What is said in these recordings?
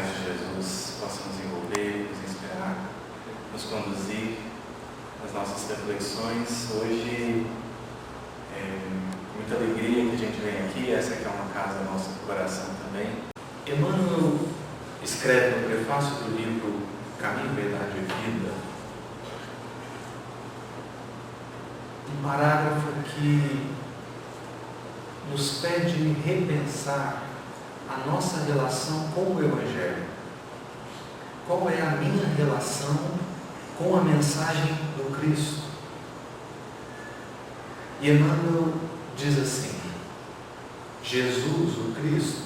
paz de Jesus possa nos envolver, nos inspirar, nos conduzir nas nossas reflexões. Hoje, com muita alegria que a gente vem aqui, essa aqui é uma casa nossa do coração também. Emmanuel escreve no prefácio do livro Caminho, Verdade e Vida um parágrafo que nos pede repensar a nossa relação com o Evangelho. Qual é a minha relação com a mensagem do Cristo? E Emmanuel diz assim: Jesus, o Cristo,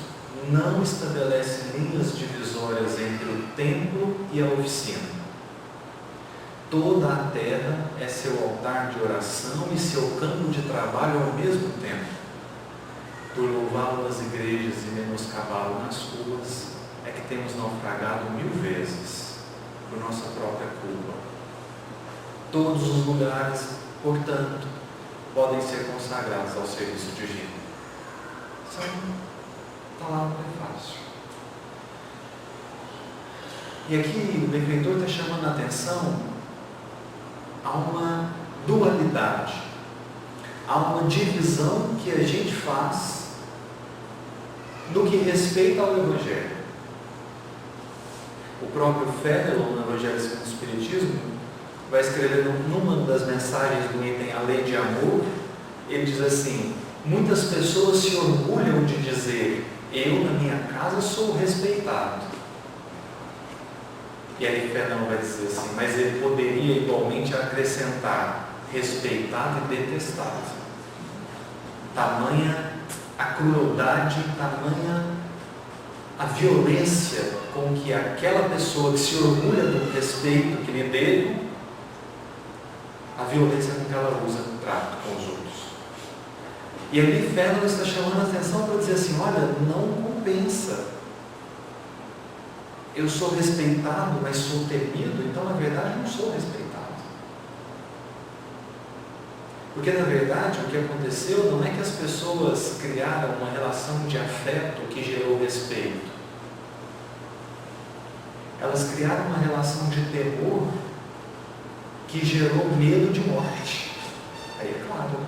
não estabelece linhas divisórias entre o templo e a oficina. Toda a terra é seu altar de oração e seu campo de trabalho ao mesmo tempo. Por louvá-lo nas igrejas e menoscabá-lo nas ruas, é que temos naufragado 1000 vezes por nossa própria culpa. Todos os lugares, portanto, podem ser consagrados ao serviço divino. Está lá no prefácio. E aqui o benfeitor está chamando a atenção a uma dualidade, a uma divisão que a gente faz no que respeita ao Evangelho. O próprio Fénelon, no Evangelho segundo o Espiritismo, vai escrever numa das mensagens do item A Lei de Amor, ele diz assim: muitas pessoas se orgulham de dizer, eu na minha casa sou respeitado. E aí Fénelon vai dizer assim, mas ele poderia igualmente acrescentar respeitado e detestado. Tamanha a crueldade, tamanha a violência com que aquela pessoa que se orgulha do respeito que lhe deu, a violência com que ela usa no trato com os outros. E ali Fénelon está chamando a atenção para dizer assim, olha, não compensa. Eu sou respeitado, mas sou temido, então na verdade não sou respeitado. Porque na verdade o que aconteceu não é que as pessoas criaram uma relação de afeto que gerou respeito. Elas criaram uma relação de temor que gerou medo de morte. Aí é claro,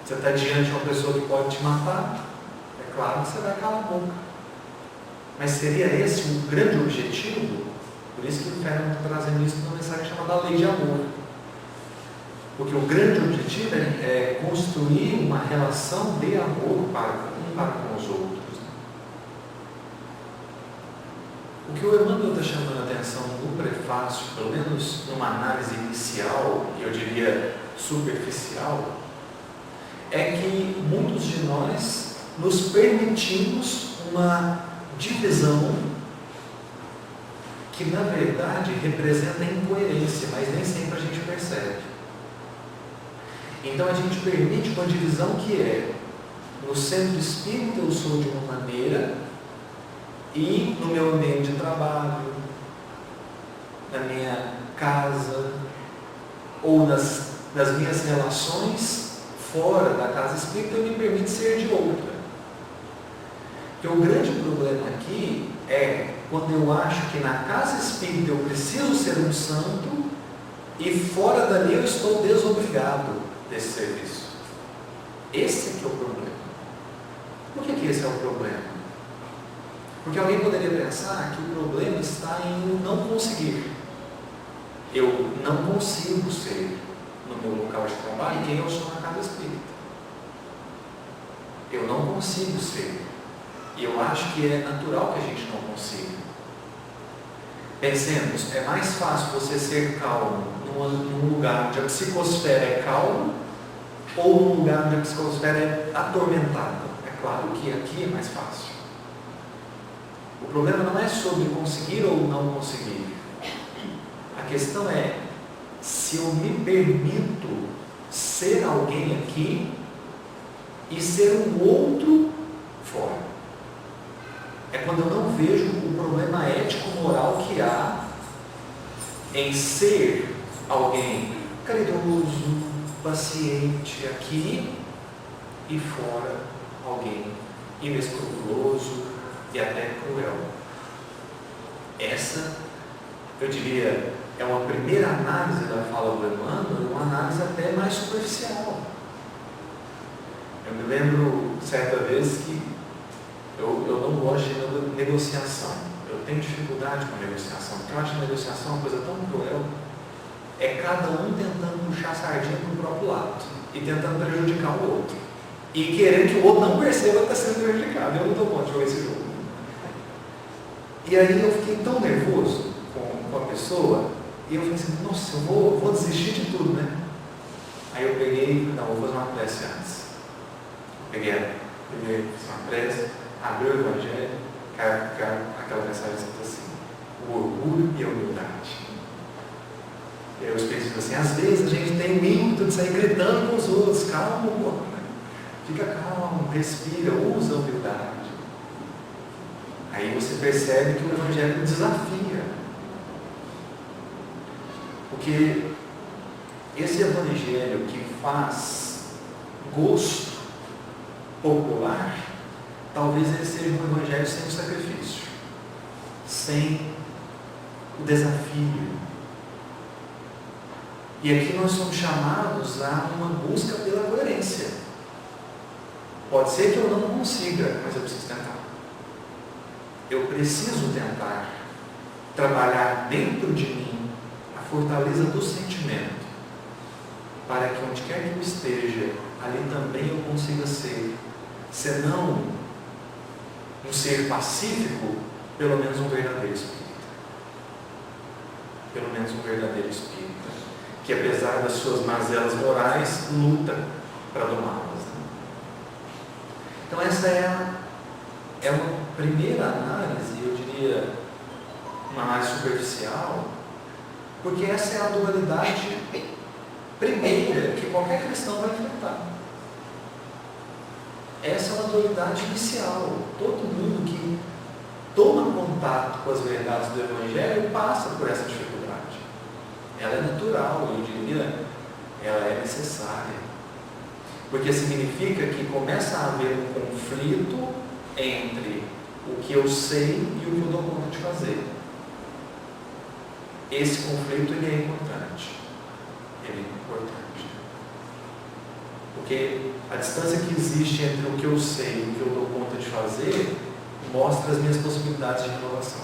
você está diante de uma pessoa que pode te matar, é claro que você vai calar a boca. Mas seria esse o grande objetivo? Por isso que o Fénelon está trazendo isso numa mensagem chamada Lei de Amor. Porque o grande objetivo é construir uma relação de amor para com os outros. O que o Emmanuel está chamando a atenção no prefácio, pelo menos numa análise inicial, eu diria superficial, é que muitos de nós nos permitimos uma divisão que na verdade representa incoerência, mas nem sempre a gente percebe. Então a gente permite uma divisão que é: no centro espírita eu sou de uma maneira, e no meu ambiente de trabalho, na minha casa, ou nas minhas relações fora da casa espírita, eu me permito ser de outra. Porque o grande problema aqui é quando eu acho que na casa espírita eu preciso ser um santo e fora dali eu estou desobrigado desse serviço. Esse é que é o problema. Por que esse é o problema? Porque alguém poderia pensar que o problema está em não conseguir. Eu não consigo ser no meu local de trabalho quem eu sou na casa espírita. Eu não consigo ser. E eu acho que é natural que a gente não consiga. Pensemos, é mais fácil você ser calmo num lugar onde a psicosfera é calma ou num lugar onde a psicosfera é atormentada. É claro que aqui é mais fácil. O problema não é sobre conseguir ou não conseguir. A questão é se eu me permito ser alguém aqui e ser um outro fora. É quando eu não vejo o problema ético-moral que há em ser alguém caridoso, paciente aqui e fora alguém inescrupuloso e até cruel. Essa, eu diria, é uma primeira análise da fala do Emmanuel, uma análise até mais superficial. Eu me lembro certa vez que eu não gosto de negociação. Eu tenho dificuldade com a negociação, porque eu acho a negociação uma coisa tão cruel. É cada um tentando puxar a sardinha para o próprio lado e tentando prejudicar o outro. E querendo que o outro não perceba que está sendo prejudicado. Eu não dou conta de jogar esse jogo. E aí eu fiquei tão nervoso com a pessoa, e eu falei assim, nossa, eu vou desistir de tudo, né? Aí eu peguei, não, vou fazer uma prece antes. Peguei, fiz uma prece, abri o Evangelho, aquela mensagem escrita assim, o orgulho e a humildade. E aí o Espírito diz assim, às vezes a gente tem o ímpeto de sair gritando com os outros, calma, fica calmo, respira, usa a humildade. Aí você percebe que o Evangelho desafia. Porque esse Evangelho que faz gosto popular, talvez ele seja um Evangelho sem o sacrifício, sem o desafio. E aqui nós somos chamados a uma busca pela coerência. Pode ser que eu não consiga, mas eu preciso tentar. Eu preciso tentar trabalhar dentro de mim a fortaleza do sentimento, para que onde quer que eu esteja, ali também eu consiga ser, senão um ser pacífico, pelo menos um verdadeiro espírita. Pelo menos um verdadeiro espírita, que apesar das suas mazelas morais, luta para domá-las. Então essa é uma primeira análise, eu diria, uma análise superficial, porque essa é a dualidade primeira que qualquer cristão vai enfrentar. Essa é uma dualidade inicial. Todo mundo que toma contato com as verdades do Evangelho passa por essa dificuldade. Ela é natural, eu diria, ela é necessária. Porque significa que começa a haver um conflito entre o que eu sei e o que eu dou conta de fazer. Esse conflito ele é importante. Ele é importante. Porque a distância que existe entre o que eu sei e o que eu dou conta de fazer mostra as minhas possibilidades de inovação.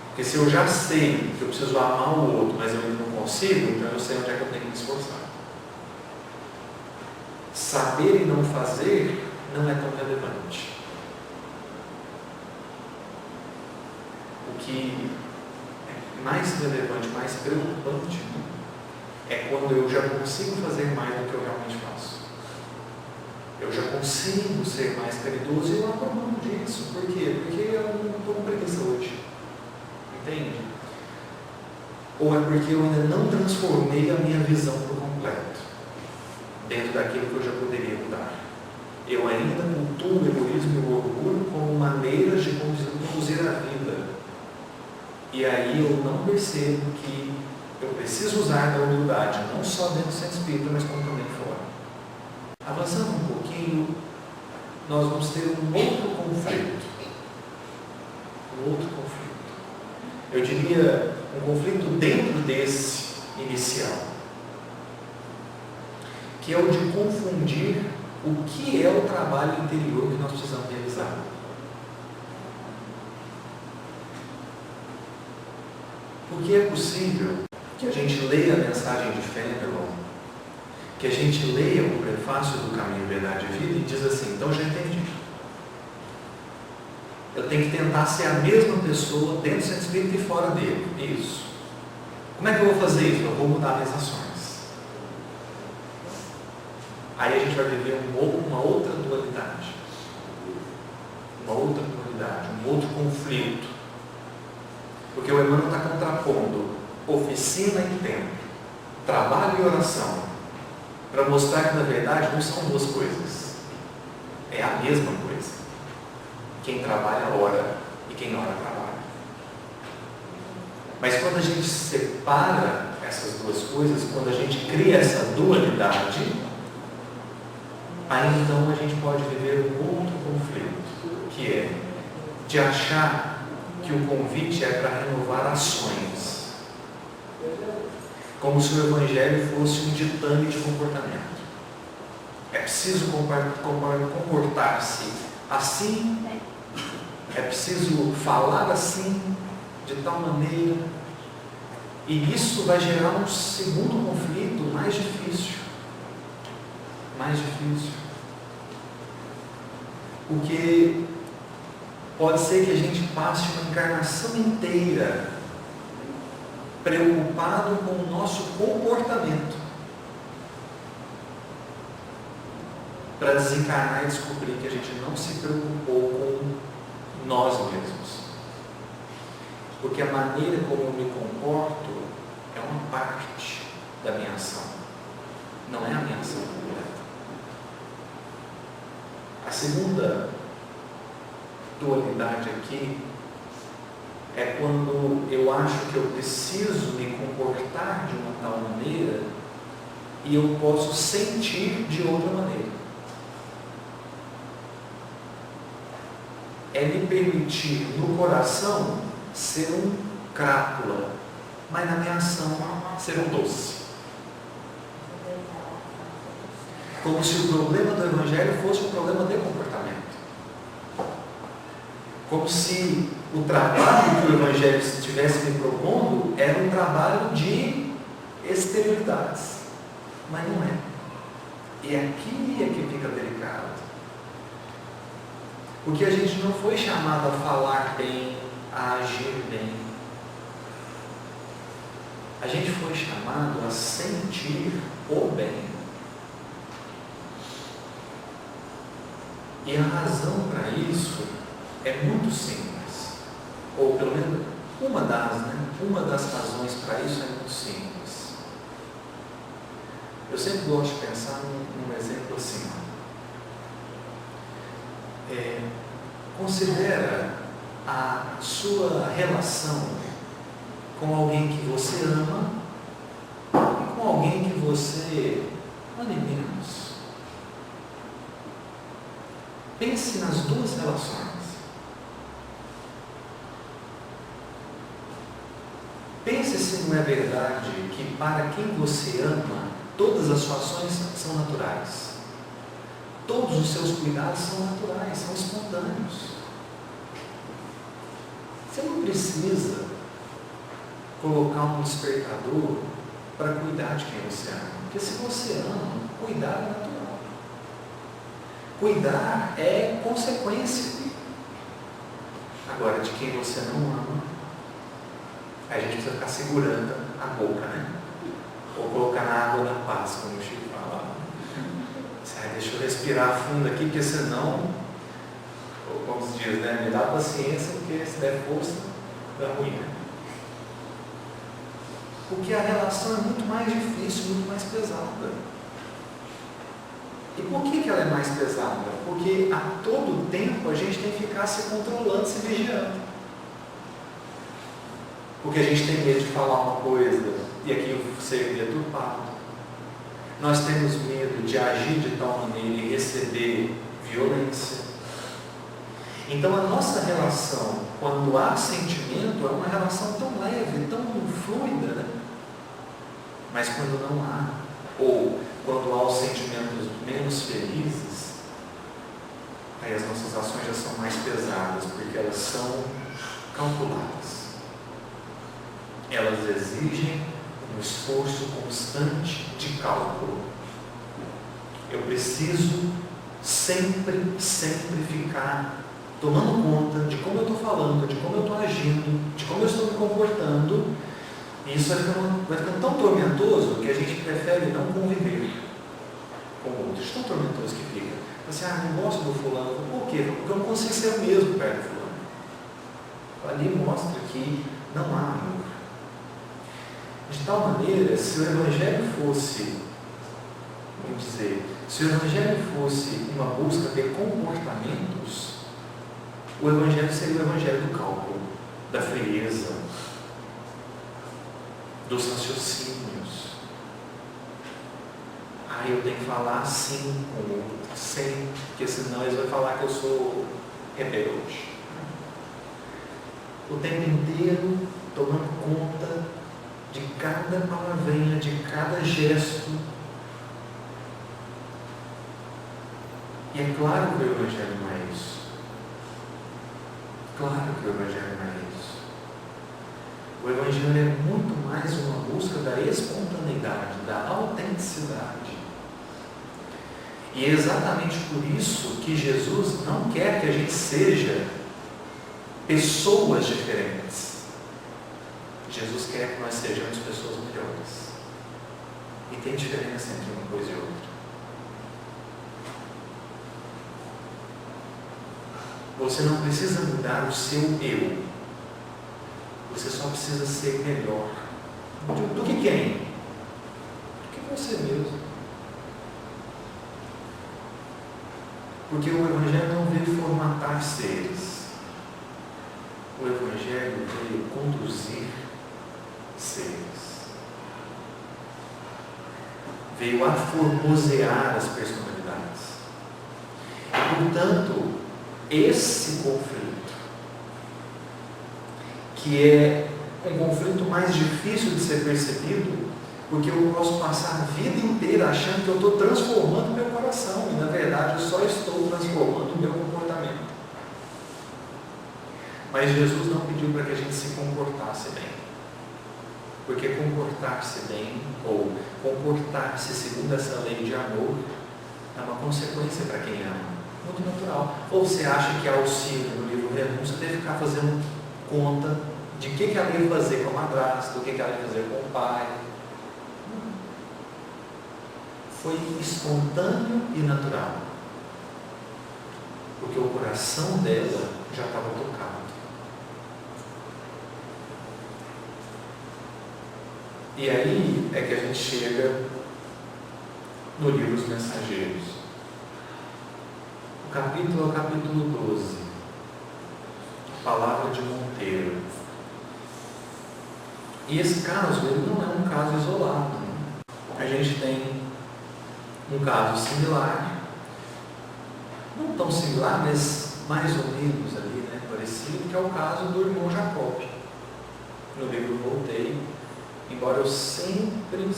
Porque se eu já sei que eu preciso amar o outro, mas eu ainda não consigo, então eu sei onde é que eu tenho que me esforçar. Saber e não fazer não é tão relevante. O que é mais relevante, mais preocupante, é quando eu já consigo fazer mais do que eu realmente faço. Eu já consigo ser mais caridoso e eu abro mão disso. Por quê? Porque eu não estou com preguiça hoje. Entende? Ou é porque eu ainda não transformei a minha visão por completo, dentro daquilo que eu já poderia mudar. Eu ainda cultuo o egoísmo e o orgulho como maneiras de conduzir a vida. E aí eu não percebo que eu preciso usar da humildade, não só dentro do centro espírita, mas como também fora. Avançando um pouquinho, nós vamos ter um outro conflito. Um outro conflito. Eu diria um conflito dentro desse inicial, que é o de confundir o que é o trabalho interior que nós precisamos realizar. Porque é possível que a gente leia a mensagem de Fenelon, que a gente leia o prefácio do Caminho, Verdade e Vida e diz assim, então já entendi. Eu tenho que tentar ser a mesma pessoa dentro do centro espírita e fora dele. Isso. Como é que eu vou fazer isso? Eu vou mudar minhas ações. Aí a gente vai viver uma outra dualidade. Uma outra dualidade, um outro conflito. Porque o Emmanuel está contrapondo oficina e tempo, trabalho e oração, para mostrar que na verdade não são duas coisas. É a mesma coisa. Quem trabalha, ora, e quem ora, trabalha. Mas quando a gente separa essas duas coisas, quando a gente cria essa dualidade, aí então a gente pode viver um outro conflito, que é de achar que o convite é para renovar ações. Como se o Evangelho fosse um ditame de comportamento. É preciso comportar-se assim, é preciso falar assim, de tal maneira, e isso vai gerar um segundo conflito mais difícil. Mais difícil. Porque pode ser que a gente passe uma encarnação inteira preocupado com o nosso comportamento, para desencarnar e descobrir que a gente não se preocupou com nós mesmos. Porque a maneira como eu me comporto é uma parte da minha ação, não é a minha ação completa. A segunda dualidade aqui é quando eu acho que eu preciso me comportar de uma tal maneira e eu posso sentir de outra maneira. É me permitir no coração ser um crápula, mas na minha ação ser um doce. Como se o problema do Evangelho fosse um problema de comportamento. Como se o trabalho que o Evangelho estivesse me propondo era um trabalho de exterioridades. Mas não é. E aqui é que fica delicado. Porque a gente não foi chamado a falar bem, a agir bem. A gente foi chamado a sentir o bem. E a razão para isso é muito simples. Ou pelo menos uma das razões para isso é muito simples. Eu sempre gosto de pensar num exemplo assim. Considera a sua relação com alguém que você ama e com alguém que você ame menos. Pense nas duas relações. Pense se não é verdade que para quem você ama, todas as suas ações são naturais. Todos os seus cuidados são naturais, são espontâneos. Você não precisa colocar um despertador para cuidar de quem você ama. Porque se você ama, cuidar é natural. Cuidar é consequência. Agora, de quem você não ama, a gente precisa ficar segurando a boca, né? Ou colocar na água da paz, como o Chico fala. Deixa eu respirar fundo aqui, porque senão, como se diz, né? Me dá paciência, porque se der força, dá ruim, né? Porque a relação é muito mais difícil, muito mais pesada. E por que ela é mais pesada? Porque a todo tempo a gente tem que ficar se controlando, se vigiando. Porque a gente tem medo de falar uma coisa e aquilo ser deturpado. Nós temos medo de agir de tal maneira e receber violência. Então a nossa relação, quando há sentimento, é uma relação tão leve, tão fluida, né? Mas quando não há, ou quando há os sentimentos menos felizes, aí as nossas ações já são mais pesadas, porque elas são calculadas. Elas exigem um esforço constante de cálculo. Eu preciso sempre ficar tomando conta de como eu estou falando, de como eu estou agindo, de como eu estou me comportando. E isso vai ficando tão tormentoso que a gente prefere não conviver com outros. Tão tormentoso que fica. Assim, não gosto do fulano. Por quê? Porque eu não consigo ser o mesmo perto do fulano. Ali mostra que não há amor. De tal maneira, se o Evangelho fosse, vamos dizer, se o Evangelho fosse uma busca de comportamentos, o Evangelho seria o Evangelho do cálculo, da frieza, dos raciocínios. Eu tenho que falar assim com o outro, sem, porque senão eles vão falar que eu sou rebelde. o tempo inteiro tomando conta de cada palavrinha, de cada gesto. E é claro que o Evangelho não é isso. Claro que o Evangelho não é isso. O Evangelho é muito mais uma busca da espontaneidade, da autenticidade. E é exatamente por isso que Jesus não quer que a gente seja pessoas diferentes. Jesus quer que nós sejamos pessoas melhores. E tem diferença entre uma coisa e outra. Você não precisa mudar o seu eu. Você só precisa ser melhor. Do que quem? Do que você mesmo. Porque o Evangelho não veio formatar seres. O Evangelho veio conduzir seres. Veio aformosear as personalidades. E, portanto, esse conflito, que é um conflito mais difícil de ser percebido, porque eu posso passar a vida inteira achando que eu estou transformando meu coração, e na verdade eu só estou transformando o meu comportamento. Mas Jesus não pediu para que a gente se comportasse bem, porque comportar-se bem, ou comportar-se segundo essa lei de amor, é uma consequência para quem ama. Muito natural. Ou você acha que a Alcina, no livro Renúncia, deve ficar fazendo conta de que ela ia fazer com a madrasta, do que ela ia fazer com o pai? Foi espontâneo e natural. Porque o coração dela já estava tocado. E aí é que a gente chega no livro Os Mensageiros. O capítulo é o capítulo 12. A palavra de Monteiro. E esse caso, ele não é um caso isolado. A gente tem um caso similar, não tão similar, mas mais ou menos ali, né, parecido, que é o caso do irmão Jacob. No livro Voltei, embora eu sempre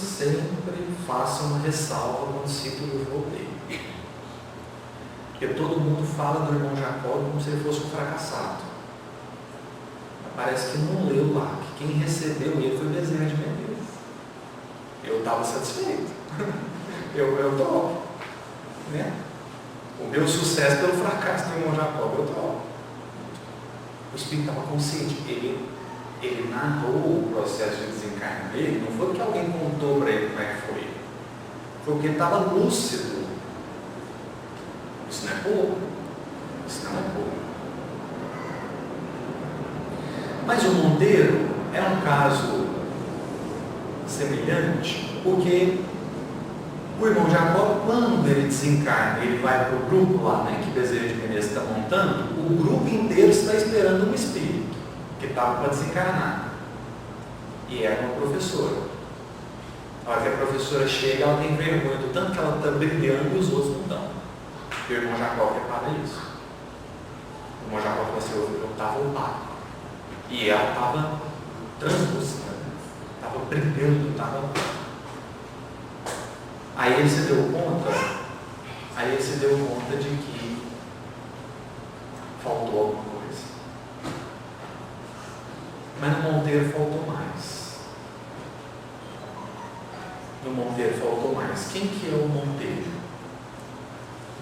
faça uma ressalva quando cito o livro Voltei. Porque todo mundo fala do irmão Jacob como se ele fosse um fracassado. Parece que não leu lá, que quem recebeu ele foi Bezerra de Menezes. Eu estava satisfeito. Eu topo. Né? O meu sucesso pelo fracasso do irmão Jacob, eu topo. O Espírito estava consciente. Ele narrou o processo de desencarne dele, não foi porque alguém contou para ele como é que foi. Foi porque ele estava lúcido. Isso não é pouco. Isso não é pouco. Mas o Monteiro é um caso semelhante, porque o irmão Jacob, quando ele desencarna, ele vai para o grupo lá, né, que Bezerra de Menezes está montando, o grupo inteiro está esperando um espírito que estava para desencarnar. E era uma professora. A hora que a professora chega, ela tem vergonha do tanto que ela está brilhando e os outros não estão. E o irmão Jacob repara isso. O irmão Jacob falou assim: eu estava opaco. E ela estava translúcida, estava brilhando, estava. Aí ele se deu conta de que faltou alguma coisa. Mas no Monteiro faltou mais. No Monteiro faltou mais. Quem que é o Monteiro?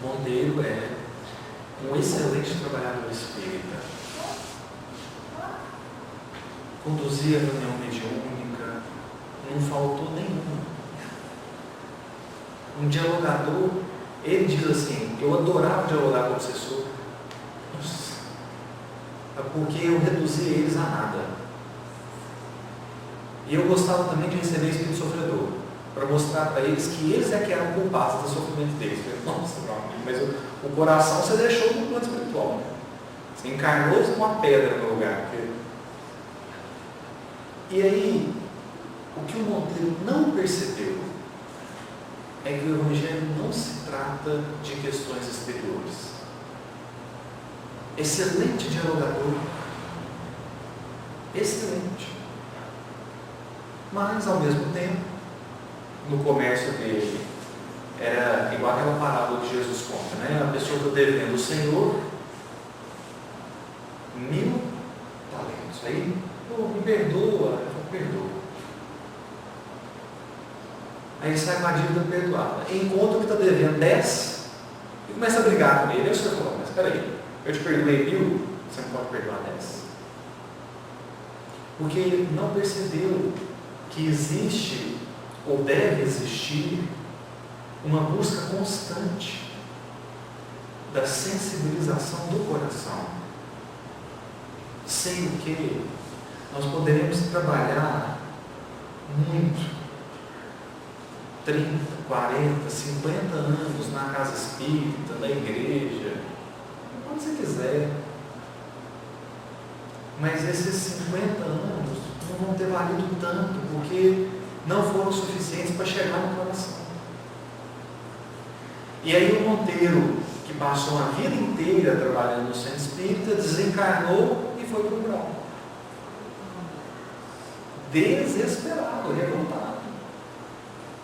O Monteiro é um excelente trabalhador espírita. Conduzia a reunião mediúnica, não faltou nenhuma. Um dialogador, ele diz assim: eu adorava dialogar com o obsessor, porque eu reduzia eles a nada. E eu gostava também de receber espírito sofredor, para mostrar para eles que eles é que eram culpados do sofrimento deles. Nossa, meu amigo, mas o coração você deixou no plano espiritual, né? Você encarnou com uma pedra no lugar. E aí, o que o Monteiro não percebeu é que o Evangelho não se trata de questões exteriores. Excelente dialogador, excelente. Mas, ao mesmo tempo, no comércio dele, era igual aquela parábola que Jesus conta, né? A pessoa está devendo o Senhor 1.000 talentos. Aí, me perdoa, eu perdoo. Aí sai com a dívida perdoada. Encontra que está devendo 10 e começa a brigar com ele. Aí o Senhor fala, mas espera aí, eu te perdoei 1.000, você não pode perdoar 10? Porque ele não percebeu que existe, ou deve existir, uma busca constante da sensibilização do coração, sem o que nós poderemos trabalhar muito, 30, 40, 50 anos na casa espírita, na igreja, quando você quiser, mas esses 50 anos não vão ter valido tanto, porque não foram suficientes para chegar no coração. E aí o Monteiro, que passou a vida inteira trabalhando no centro espírita, desencarnou e foi para o umbral. Desesperado, revoltado.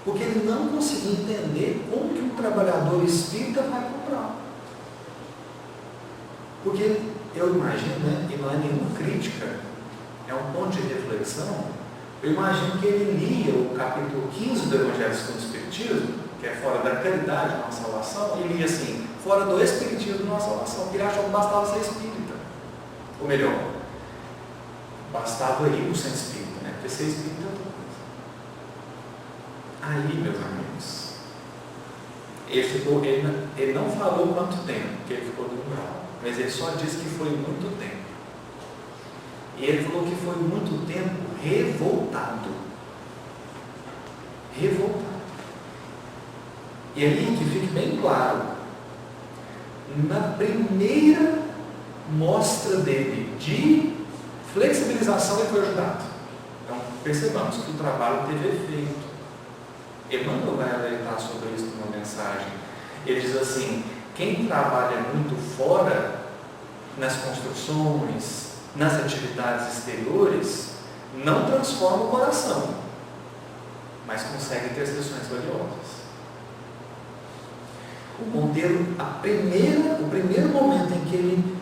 Porque ele não conseguia entender como que um trabalhador espírita vai para o umbral. Porque eu imagino, né, e não é nenhuma crítica, é um ponto de reflexão, eu imagino que ele lia o capítulo 15 do Evangelho segundo o Espiritismo, que é fora da caridade de nossa salvação, e lia assim, fora do Espiritismo de nossa salvação, porque ele achou que bastava ser espírita. Ou melhor, bastava ir no centro espírita, né? Porque ser espírita é outra coisa. Aí, meus amigos, ele não falou quanto tempo que ele ficou no umbral, mas ele só disse que foi muito tempo. E ele falou que foi muito tempo revoltado. Revoltado. E aí que fique bem claro, na primeira mostra dele de flexibilização ele foi ajudado. Então percebamos que o trabalho teve efeito. Emmanuel vai alertar sobre isso numa mensagem. Ele diz assim, quem trabalha muito fora, nas construções, nas atividades exteriores, não transforma o coração, mas consegue ter sessões valiosas. O Monteiro, o primeiro momento em que ele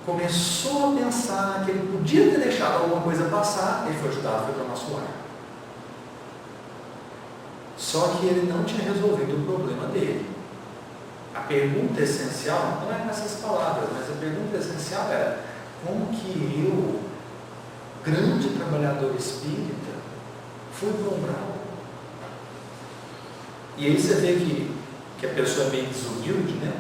começou a pensar que ele podia ter deixado alguma coisa passar, ele foi ajudado, foi para o nosso lar. Só que ele não tinha resolvido o problema dele. A pergunta essencial, não é nessas palavras, mas a pergunta essencial era, como que eu, grande trabalhador espírita, fui para o umbral? E aí você vê que a pessoa é meio desumilde, né?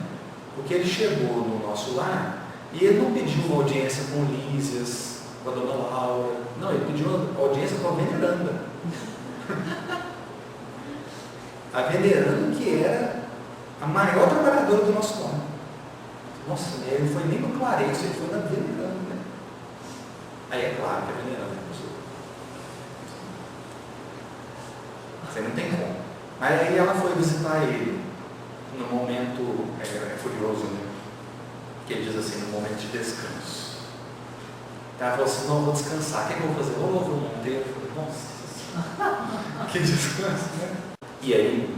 Porque ele chegou no nosso lar e ele não pediu uma audiência com Lísias, com a dona Laura, não, ele pediu uma audiência com a veneranda. A veneranda que era a maior trabalhadora do nosso lar. Nossa, ele não foi nem no Clarenço, ele foi na veneranda. Né? Aí é claro que a veneranda é pessoa. Você não tem como. Mas aí ela foi visitar ele no momento, é curioso, né? Que ele diz assim, no momento de descanso. Então ela falou assim, não, vou descansar, o que eu vou fazer? Vou ouvir o Monteiro. Nossa, que descanso, né? E aí,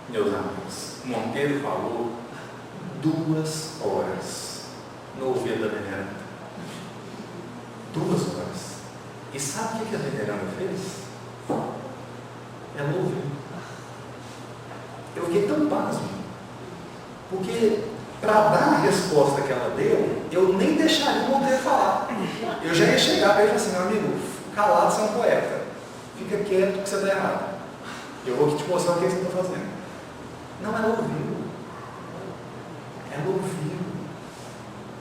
meus amigos, Monteiro falou 2 horas no ouvido da veneranda. 2 horas. E sabe o que a veneranda fez? Ela ouviu. Eu fiquei tão pasmo, porque para dar a resposta que ela deu, eu nem deixaria o Monteiro falar. Eu já ia chegar para ele e falar assim, meu amigo, calado, você é um poeta, fica quieto que você está errado. Eu vou aqui te mostrar o que você está fazendo. Não, ela ouviu. Ela ouviu.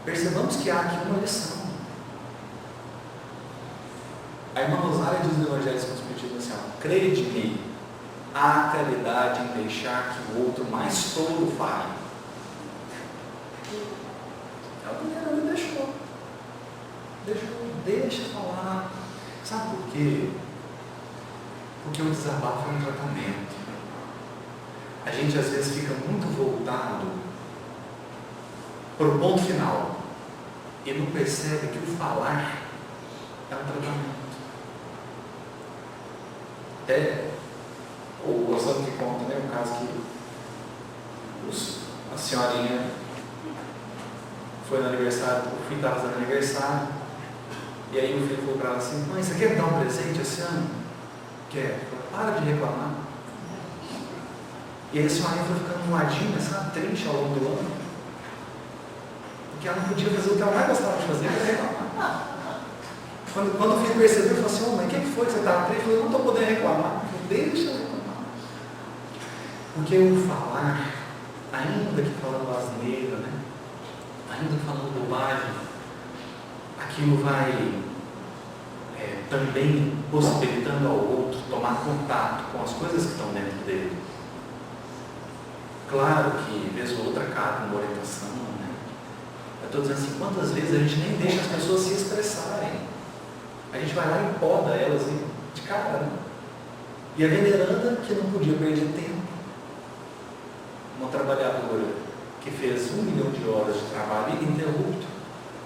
Percebamos que há aqui uma lição. A irmã Rosália diz no Evangelho segundo o Espiritismo assim, crede-me, há caridade em deixar que o outro mais tolo fale. A primeira deixou. Deixa falar. Sabe por quê? Porque o desabafo é um tratamento. A gente às vezes fica muito voltado para o ponto final e não percebe que o falar É um tratamento. Até o Osano que conta, né? O caso que a senhorinha foi no aniversário, o filho estava fazendo aniversário, e aí o filho falou para ela assim: mãe, você quer me dar um presente esse ano? Quer? Para de reclamar. E aí a senhorinha foi ficando moadinha, sabe, triste ao longo do ano, porque ela não podia fazer o que ela mais gostava de fazer, que era reclamar. Quando o filho percebeu, ele falou assim: mãe, o que foi que você estava triste? Eu falei: não estou podendo reclamar. Deixa eu reclamar. Porque o falar, ainda que falando asneira, né? Ainda que falando bobagem, aquilo vai também possibilitando ao outro tomar contato com as coisas que estão dentro dele. Claro que, vez ou outra, cabe uma orientação, né? Eu estou dizendo assim, quantas vezes a gente nem deixa as pessoas se expressarem. A gente vai lá e poda elas de cara, né? E a veneranda, que não podia perder tempo, uma trabalhadora que fez 1 milhão de horas de trabalho ininterrupto,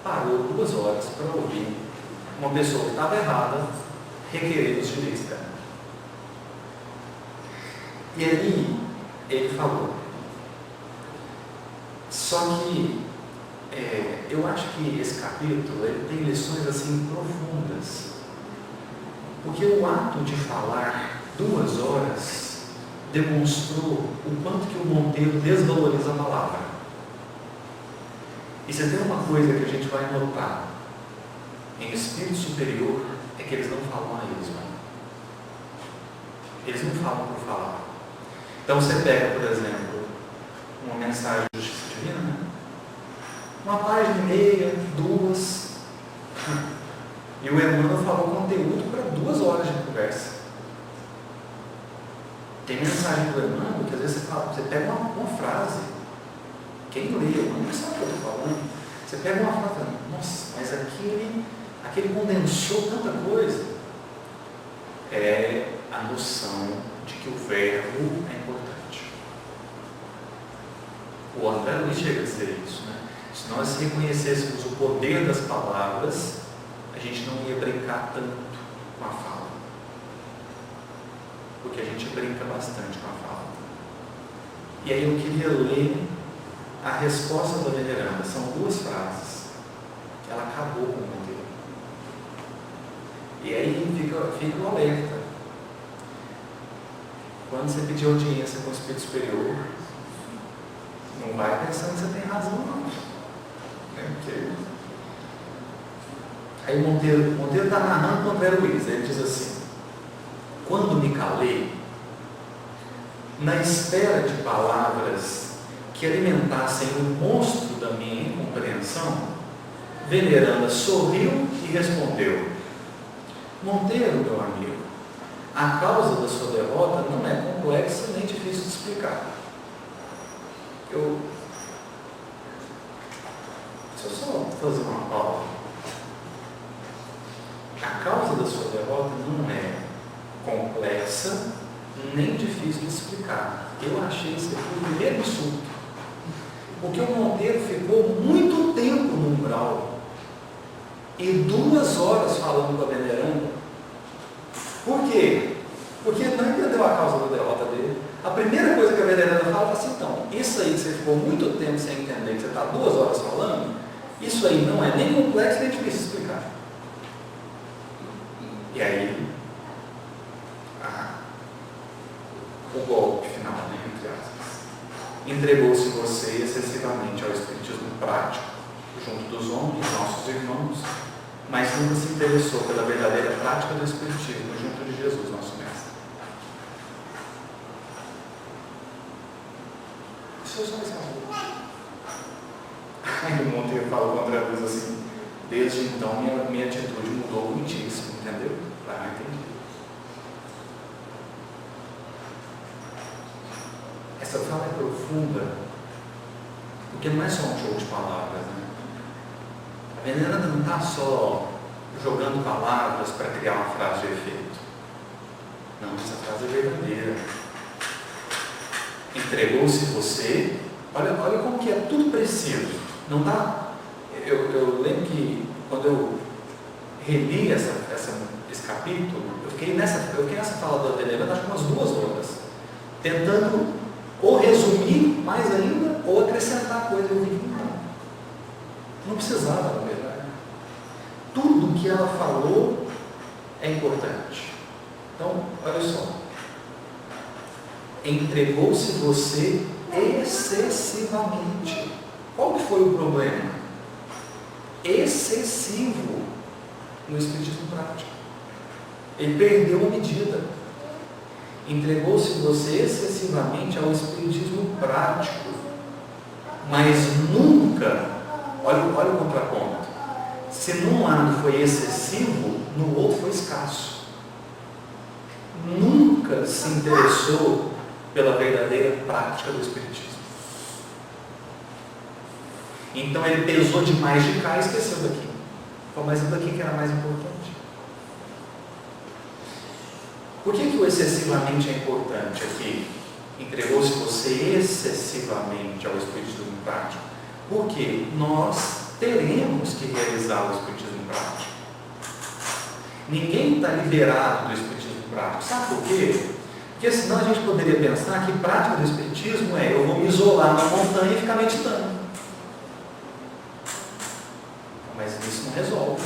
parou 2 horas para ouvir uma pessoa que estava errada requerer os direitos dela. E aí ele falou. Só que eu acho que esse capítulo ele tem lições assim profundas, porque o ato de falar 2 horas demonstrou o quanto que o Monteiro desvaloriza a palavra. E se tem uma coisa que a gente vai notar em espírito superior, é que eles não falam a esmo. Eles não falam por falar. Então você pega, por exemplo, uma mensagem de justiça divina, né? Uma página e meia, 2, e o Emmanuel falou conteúdo para 2 horas de conversa. Tem mensagem do Emmanuel que às vezes você pega uma frase, quem lê, não sabe o que eu estou falando, você pega uma frase, nossa, mas aquele condensou tanta coisa. É a noção de que o verbo é importante. O André Luiz chega a dizer isso, né? Se nós reconhecêssemos o poder das palavras, a gente não ia brincar tanto com a fala. Porque a gente brinca bastante com a fala. E aí eu queria ler a resposta da veneranda. São 2 frases. Ela acabou com o modelo. E aí fica o alerta. Quando você pedir audiência com o Espírito Superior, não vai pensando que você tem razão, não. Porque... Aí o Monteiro está narrando com o André Luiz. Ele diz assim: quando me calei, na espera de palavras que alimentassem o monstro da minha incompreensão, veneranda sorriu e respondeu: Monteiro, meu amigo, a causa da sua derrota não é complexa nem difícil de explicar. Deixa eu só fazer uma pausa. A causa da sua derrota não é complexa nem difícil de explicar. Eu achei isso aqui o primeiro insulto. Porque o Monteiro ficou muito tempo no umbral e 2 horas falando com a veneranda. Por quê? Porque ele não entendeu a causa da derrota dele. A primeira coisa que a veneranda fala é assim: então, isso aí que você ficou muito tempo sem entender, que você está 2 horas falando, isso aí não é nem complexo nem difícil de explicar. E aí, o golpe final, né, entre aspas. Entregou-se você excessivamente ao espiritismo prático, junto dos homens, nossos irmãos, mas nunca se interessou pela verdadeira prática do espiritismo, junto de Jesus, nosso mestre. Isso é só esse amor. Aí o Monteiro falou com o André Luiz assim: desde então minha atitude mudou muitíssimo, entendeu? Ah, entendi. Essa fala é profunda, porque não é só um jogo de palavras, né? A veneranda não está só jogando palavras para criar uma frase de efeito. Não, essa frase é verdadeira. Entregou-se você. Olha como que é tudo preciso. Não dá. Eu lembro que quando eu reli esse capítulo, eu fiquei nessa fala do Ateneu, acho que umas 2 horas, tentando ou resumir mais ainda, ou acrescentar coisa. Eu vi que não precisava, na verdade. Tudo que ela falou é importante. Então, olha só. Entregou-se você excessivamente. Qual que foi o problema? Excessivo no espiritismo prático. Ele perdeu a medida. Entregou-se você excessivamente ao espiritismo prático, mas nunca, olha o contraponto, se num lado foi excessivo, no outro foi escasso. Nunca se interessou pela verdadeira prática do espiritismo. Então ele pesou demais de cá e esqueceu daqui. Mas daqui que era mais importante. Por que o excessivamente é importante aqui? Entregou-se você excessivamente ao espiritismo prático? Porque nós teremos que realizar o espiritismo prático. Ninguém está liberado do espiritismo prático. Sabe por quê? Porque senão a gente poderia pensar que prática do espiritismo é eu vou me isolar na montanha e ficar meditando. Mas isso não resolve.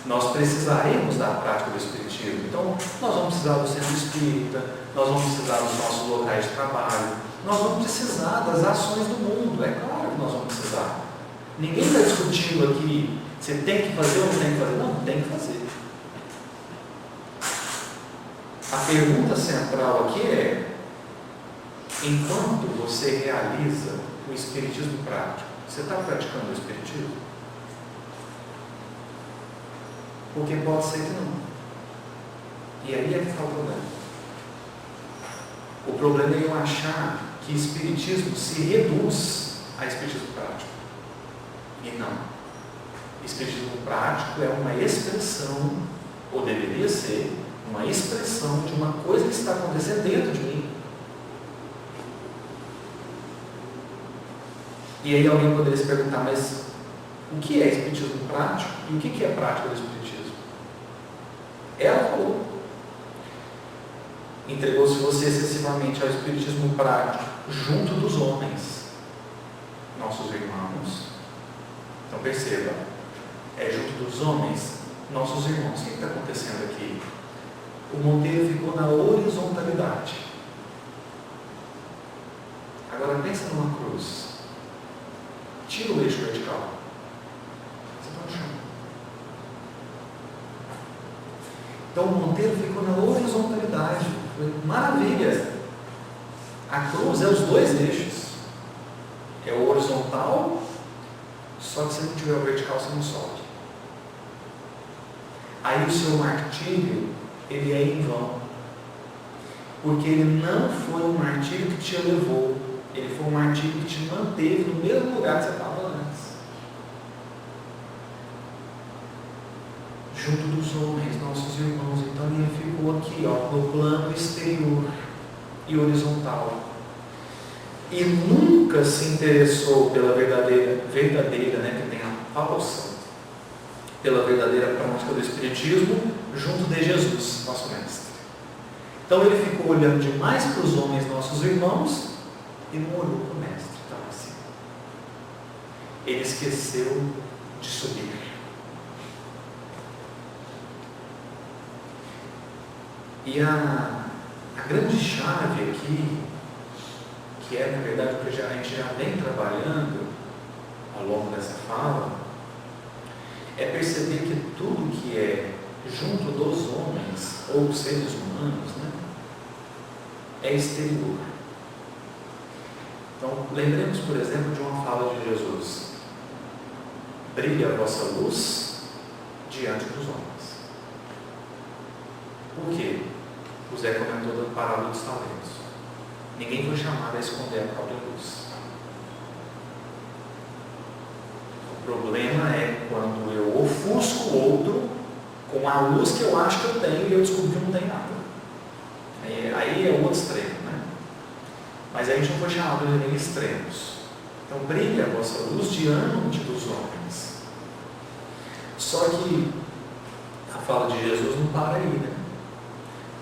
Nós precisaremos da prática do espiritismo. Então, nós vamos precisar do centro espírita, nós vamos precisar dos nossos locais de trabalho, nós vamos precisar das ações do mundo. É claro que nós vamos precisar. Ninguém está discutindo aqui, você tem que fazer ou não tem que fazer. Não, tem que fazer. A pergunta central aqui é: enquanto você realiza o espiritismo prático, você está praticando o espiritismo? Porque pode ser que não. E aí é que está o problema. O problema é eu achar que espiritismo se reduz a espiritismo prático. E não. Espiritismo prático é uma expressão, ou deveria ser, uma expressão de uma coisa que está acontecendo dentro de mim. E aí alguém poderia se perguntar, mas o que é espiritismo prático e o que é prática do espiritismo? Ela falou. Entregou-se você excessivamente ao espiritismo prático junto dos homens, nossos irmãos. Então perceba, é junto dos homens, nossos irmãos. O que está acontecendo aqui? O Monteiro ficou na horizontalidade. Agora pensa numa cruz. Tira o eixo vertical. Você está no chão. Então o Monteiro ficou na horizontalidade. Foi maravilha. A cruz é os 2 eixos. É o horizontal, só que se não tiver o vertical, você não sobe. Aí o seu martírio, ele é em vão. Porque ele não foi um martírio que te elevou. Ele foi um martírio que te manteve no mesmo lugar que você estava antes. Junto dos homens, nossos irmãos. Então ele ficou aqui, no plano exterior e horizontal. E nunca se interessou pela verdadeira, que tem a falsa, pela verdadeira prática do espiritismo, junto de Jesus, nosso mestre. Então ele ficou olhando demais para os homens, nossos irmãos, e não olhou para o mestre que estava assim. Ele esqueceu de subir. E a grande chave aqui, que é na verdade o que a gente já vem trabalhando ao longo dessa fala, é perceber que tudo que é junto dos homens, ou seres humanos, é exterior. Então, lembremos, por exemplo, de uma fala de Jesus: brilha a vossa luz diante dos homens. Por quê? O Zé comentou da parábola dos talentos. Ninguém foi chamado a esconder a própria luz. O problema é quando eu ofusco o outro com a luz que eu acho que eu tenho e eu descubro que não tem nada. Aí é o outro extremo, Mas a gente não foi chamado de nem extremos. Então brilha a vossa luz diante dos homens. Só que A fala de Jesus não para aí, né?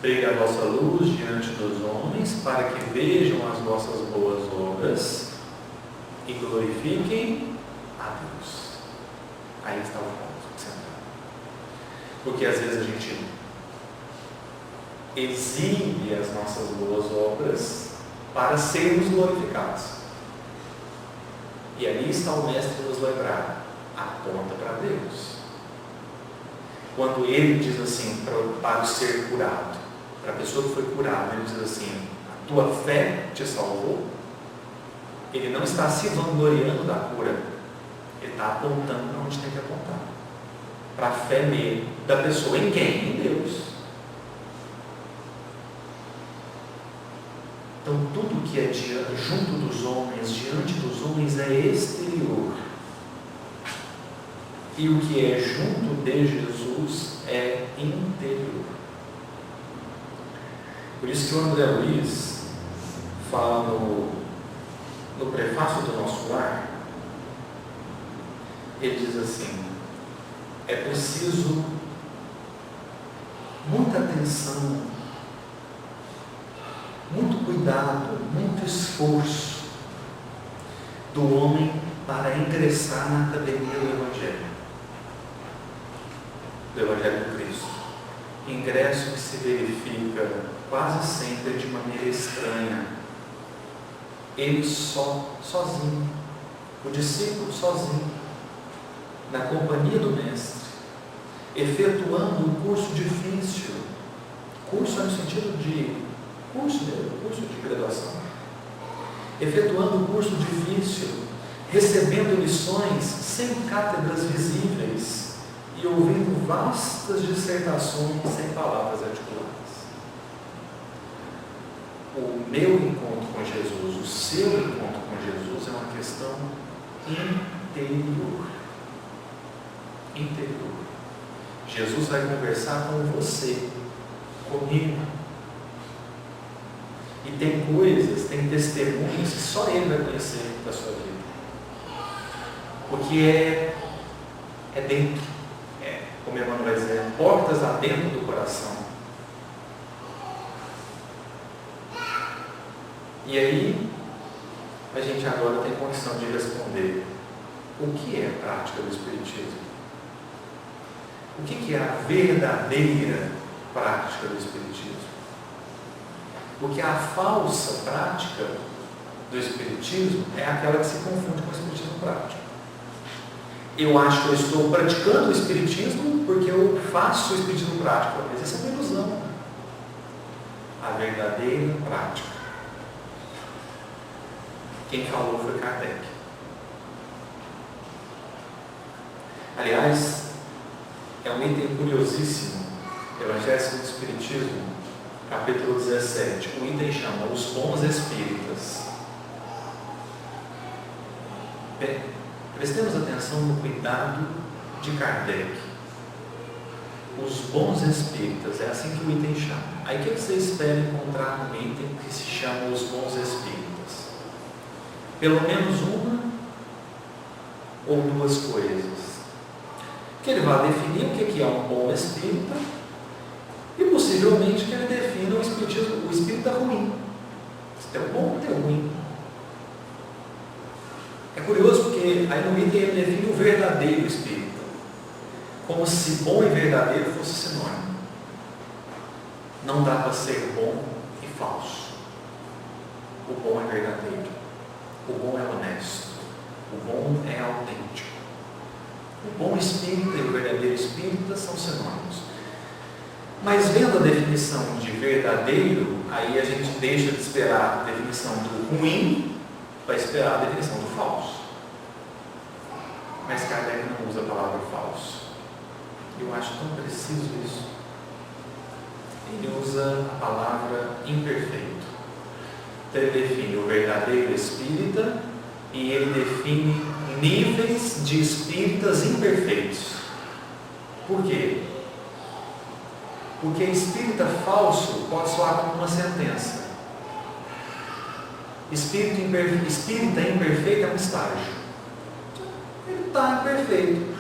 Brilhe a vossa luz diante dos homens, para que vejam as vossas boas obras e glorifiquem a Deus. Aí está o ponto central. Porque às vezes a gente exibe as nossas boas obras para sermos glorificados. E ali está o Mestre nos lembrar: aponta para Deus. Quando ele diz assim, para o ser curado, para a pessoa que foi curada, ele diz assim: a tua fé te salvou. Ele não está se vangloriando da cura, ele está apontando para onde tem que apontar, para a fé mesmo da pessoa. Em quem? Em Deus. Então tudo que é junto dos homens, diante dos homens, é exterior, e o que é junto de Jesus é interior. Por isso que o André Luiz fala no prefácio do Nosso Lar, ele diz assim: é preciso muita atenção, muito cuidado, muito esforço do homem para ingressar na academia do Evangelho do Cristo. Ingresso que se verifica quase sempre de maneira estranha. Ele sozinho, o discípulo sozinho, na companhia do Mestre, efetuando um curso difícil. Curso é no sentido de curso de graduação. Efetuando um curso difícil, recebendo lições sem cátedras visíveis e ouvindo vastas dissertações sem palavras articuladas. O meu encontro com Jesus, o seu encontro com Jesus é uma questão interior. Interior. Jesus vai conversar com você, comigo. E tem coisas, tem testemunhos que só Ele vai conhecer da sua vida. Porque é dentro, como Emmanuel vai dizer, portas adentro do coração. E aí, a gente agora tem condição de responder: o que é a prática do Espiritismo? O que é a verdadeira prática do Espiritismo? Porque a falsa prática do Espiritismo é aquela que se confunde com o Espiritismo prático. Eu acho que eu estou praticando o Espiritismo porque eu faço o Espiritismo prático, mas isso é uma ilusão. A verdadeira prática, quem falou foi Kardec. Aliás, é um item curiosíssimo, Evangelho segundo o Espiritismo, capítulo 17, o item chama Os Bons Espíritas. Bem, prestemos atenção no cuidado de Kardec. Os Bons Espíritas, é assim que o item chama. Aí o que você espera encontrar no item que se chama Os Bons Espíritas? Pelo menos uma ou duas coisas. Que ele vai definir o que é um bom espírita e possivelmente que ele defina o espírita ruim. Se tem o bom, tem o ruim. É curioso porque aí no item ele define o verdadeiro espírita, como se bom e verdadeiro fosse sinônimo. Não dá para ser bom e falso. O bom é verdadeiro, o bom é honesto, o bom é autêntico. O bom espírita e o verdadeiro espírita são sinônimos. Mas vendo a definição de verdadeiro, aí a gente deixa de esperar a definição do ruim para esperar a definição do falso. Mas Kardec não usa a palavra falso. Eu acho tão preciso isso. Ele usa a palavra imperfeito. Então ele define o verdadeiro espírita e ele define níveis de espíritas imperfeitos. Por quê? Porque espírita falso pode soar como uma sentença. Espírita imperfeito é um estágio. Ele está imperfeito,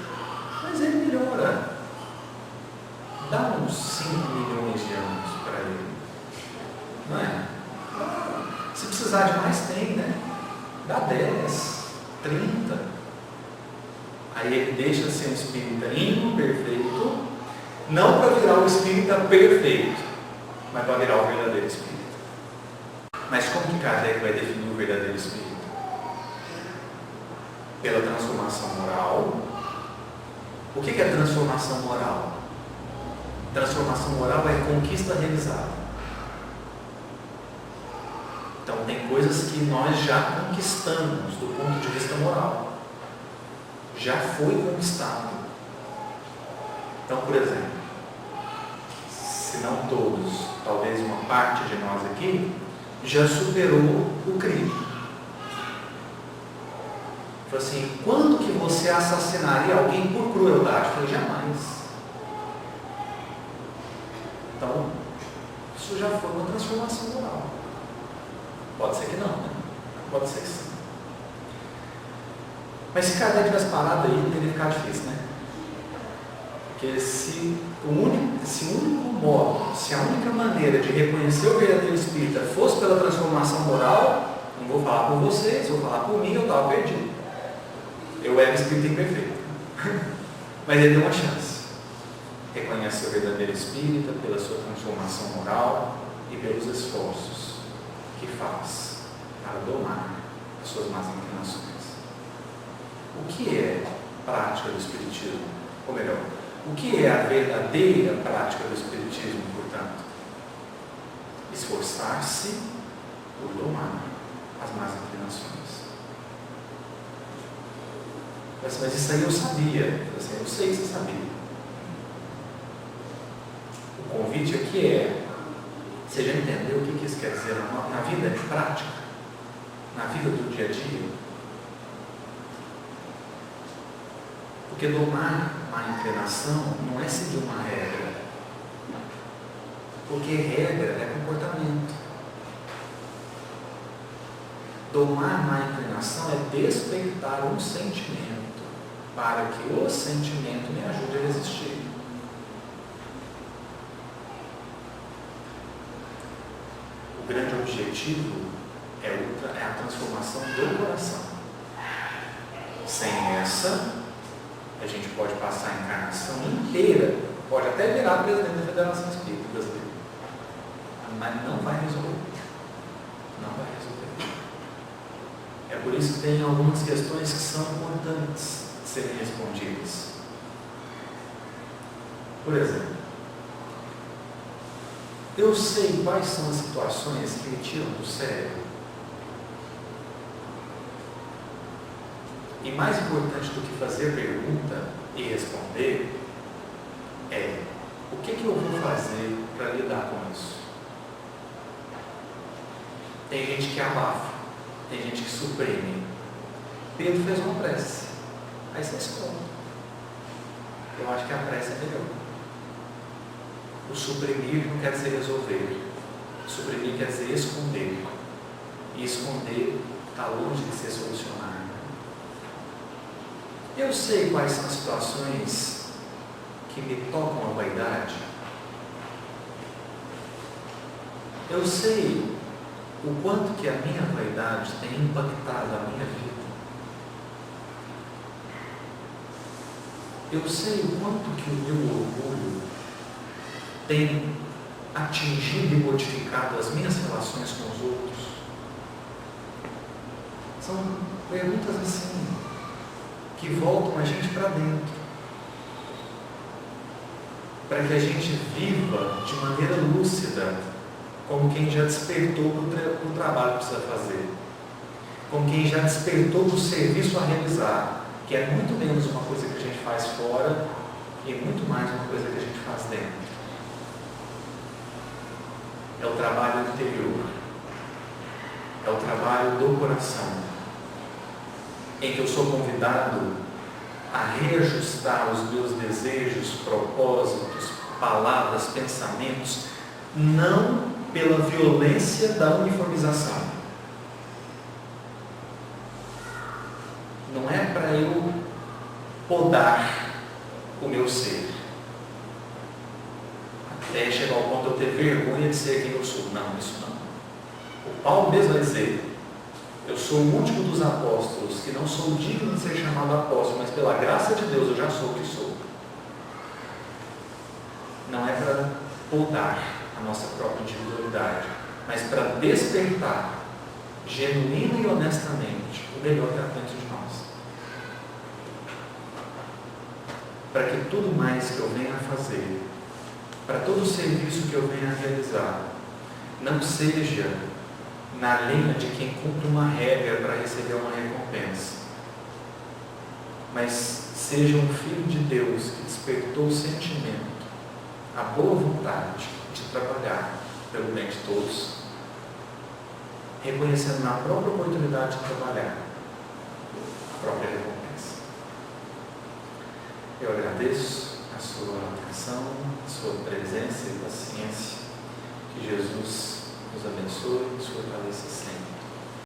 mas ele melhora. uns 5 milhões de anos para ele. Não é? Se precisar de mais, tem, né? Dá 10, 30. Aí ele deixa de ser um espírita imperfeito, não para virar um espírita perfeito, mas para virar o verdadeiro espírito. Mas como que Kardec vai definir o verdadeiro espírito? Pela transformação moral. O que é transformação moral? Transformação moral é conquista realizada. Então tem coisas que nós já conquistamos do ponto de vista moral. Já foi conquistado. Então, por exemplo, se não todos, talvez uma parte de nós aqui, já superou o crime. Falei assim, quando que você assassinaria alguém por crueldade? Eu falei, jamais. Então, isso já foi uma transformação moral. Pode ser que não, né? Pode ser que sim. Mas se Kardec tivesse parado aí, teria ficado difícil, né? Porque se o único modo, se a única maneira de reconhecer o verdadeiro espírita fosse pela transformação moral, não vou falar por vocês, vou falar por mim, eu estava perdido. Eu era espírita imperfeito. Mas ele deu uma chance. Reconhece o verdadeiro espírita pela sua transformação moral e pelos esforços que faz para domar as suas más inclinações. O que é prática do Espiritismo? Ou melhor, o que é a verdadeira prática do Espiritismo, portanto? Esforçar-se por domar as más inclinações. Mas isso aí eu sabia. Eu sei que você sabia. O convite aqui é, você já entendeu o que isso quer dizer na vida prática? Na vida do dia a dia? Porque domar má inclinação não é seguir uma regra. Porque regra é comportamento. Domar má inclinação é despertar um sentimento para que o sentimento me ajude a resistir. O grande objetivo é a transformação do coração. Sem essa, a gente pode passar a encarnação inteira, pode até virar presidente da Federação Espírita Brasileira, mas não vai resolver. Não vai resolver. É por isso que tem algumas questões que são importantes de serem respondidas. Por exemplo, eu sei quais são as situações que me tiram do sério. E mais importante do que fazer pergunta e responder é: o que eu vou fazer para lidar com isso? Tem gente que abafa, tem gente que suprime. Pedro fez uma prece, aí você esconde. Eu acho que a prece é melhor. O suprimir não quer dizer resolver. Suprimir quer dizer esconder. E esconder está longe de ser solucionado. Eu sei quais são as situações que me tocam a vaidade. Eu sei o quanto que a minha vaidade tem impactado a minha vida. Eu sei o quanto que o meu orgulho tem atingido e modificado as minhas relações com os outros. São perguntas assim, que voltam a gente para dentro, para que a gente viva de maneira lúcida, como quem já despertou para o trabalho que precisa fazer, como quem já despertou para o serviço a realizar, que é muito menos uma coisa que a gente faz fora e muito mais uma coisa que a gente faz dentro. É o trabalho interior, é o trabalho do coração, em que eu sou convidado a reajustar os meus desejos, propósitos, palavras, pensamentos, não pela violência da uniformização. Não é para eu podar o meu ser. até chegar ao ponto de eu ter vergonha de ser quem eu sou. Não, isso não. O Paulo mesmo vai dizer: eu sou o último dos apóstolos, que não sou digno de ser chamado apóstolo, mas pela graça de Deus eu já sou o que sou. Não é para podar a nossa própria individualidade, mas para despertar, genuína e honestamente, o melhor que há dentro de nós. Para que tudo mais que eu venha a fazer, para todo o serviço que eu venha a realizar, não seja na linha de quem cumpre uma regra para receber uma recompensa, mas seja um filho de Deus que despertou o sentimento, a boa vontade de trabalhar pelo bem de todos, reconhecendo na própria oportunidade de trabalhar a própria recompensa. Eu agradeço a sua atenção, a sua presença e paciência. Que Jesus nos abençoe e nos fortaleça sempre.